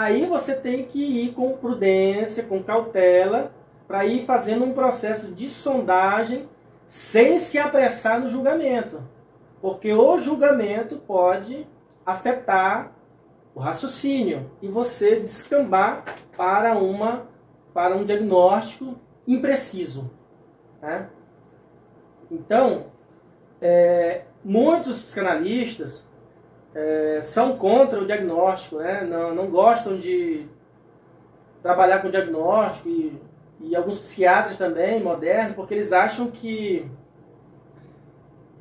aí você tem que ir com prudência, com cautela, para ir fazendo um processo de sondagem sem se apressar no julgamento. Porque o julgamento pode afetar o raciocínio e você descambar para um diagnóstico impreciso, né? Então, muitos psicanalistas são contra o diagnóstico, né? Não gostam de trabalhar com diagnóstico e alguns psiquiatras também, modernos, porque eles acham que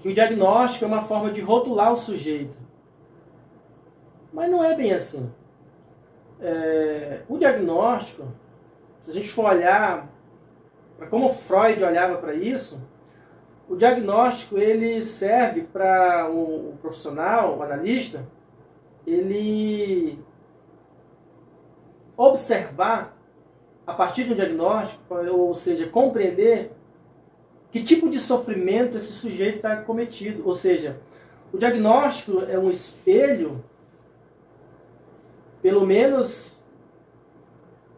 o diagnóstico é uma forma de rotular o sujeito. Mas não é bem assim. O diagnóstico, se a gente for olhar para como Freud olhava para isso, o diagnóstico ele serve para o profissional, o analista, ele observar a partir de um diagnóstico, ou seja, compreender que tipo de sofrimento esse sujeito está cometido. Ou seja, o diagnóstico é um espelho, pelo menos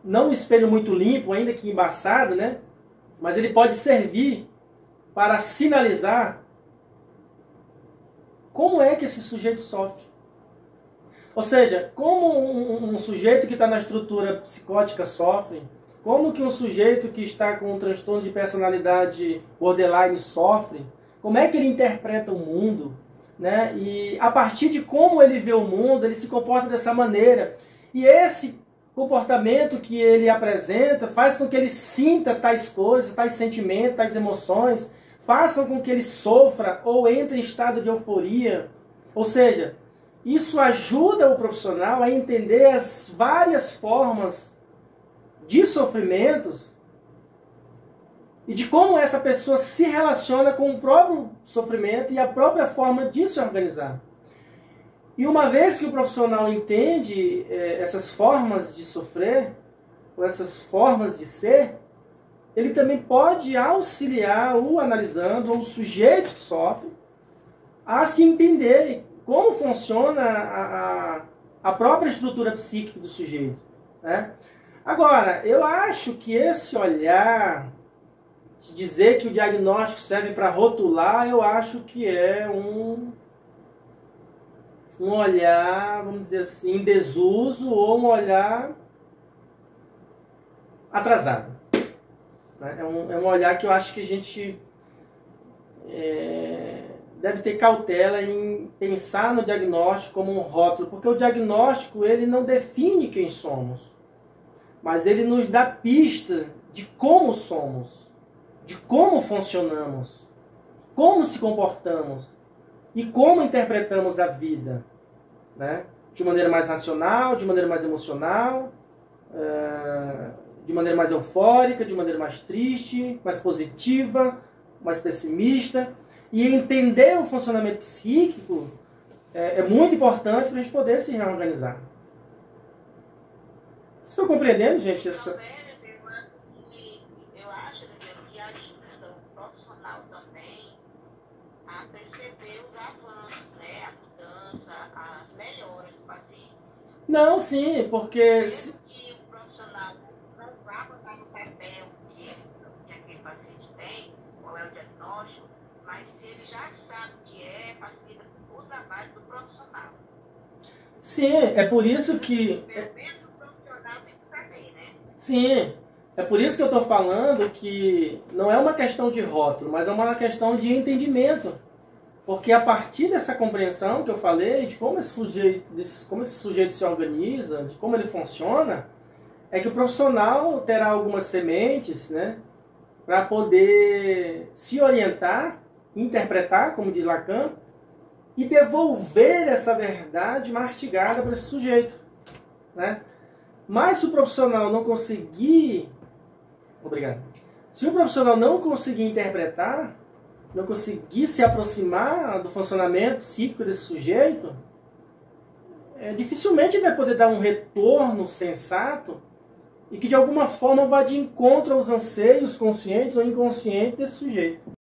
não um espelho muito limpo, ainda que embaçado, né? Mas ele pode servir para sinalizar como é que esse sujeito sofre. Ou seja, como um sujeito que está na estrutura psicótica sofre, como que um sujeito que está com um transtorno de personalidade borderline sofre, como é que ele interpreta o mundo, né? E a partir de como ele vê o mundo, ele se comporta dessa maneira. E esse comportamento que ele apresenta faz com que ele sinta tais coisas, tais sentimentos, tais emoções, façam com que ele sofra ou entre em estado de euforia. Ou seja, isso ajuda o profissional a entender as várias formas de sofrimentos e de como essa pessoa se relaciona com o próprio sofrimento e a própria forma de se organizar. E uma vez que o profissional entende essas formas de sofrer, ou essas formas de ser, ele também pode auxiliar o analisando, ou o sujeito que sofre, a se entender como funciona a própria estrutura psíquica do sujeito, né? Agora, eu acho que esse olhar, de dizer que o diagnóstico serve para rotular, eu acho que é um olhar, vamos dizer assim, em desuso ou um olhar atrasado. É um olhar que eu acho que a gente deve ter cautela em pensar no diagnóstico como um rótulo, porque o diagnóstico ele não define quem somos, mas ele nos dá pista de como somos, de como funcionamos, como se comportamos e como interpretamos a vida, né? De maneira mais racional, de maneira mais emocional, de maneira mais eufórica, de maneira mais triste, mais positiva, mais pessimista. E entender o funcionamento psíquico é muito importante para a gente poder se reorganizar. Estou compreendendo, gente? Eu acho que ajuda o profissional também a perceber os avanços, né? A mudança, as melhoras do paciente. Não, sim, porque... Mesmo que o profissional não vá botar no papel o que aquele paciente tem, qual é o diagnóstico, mas se ele já sabe o que facilita o trabalho do profissional. Sim, é por isso que... Pelo menos o profissional tem que saber, né? Sim, é por isso que eu estou falando que não é uma questão de rótulo, mas é uma questão de entendimento. Porque a partir dessa compreensão que eu falei, de como esse sujeito se organiza, de como ele funciona, é que o profissional terá algumas sementes, né, para poder se orientar, interpretar, como diz Lacan, e devolver essa verdade mastigada para esse sujeito, né? Mas se o profissional não conseguir... Obrigado. Se o profissional não conseguir interpretar, não conseguir se aproximar do funcionamento psíquico desse sujeito, dificilmente ele vai poder dar um retorno sensato e que de alguma forma vá de encontro aos anseios conscientes ou inconscientes desse sujeito.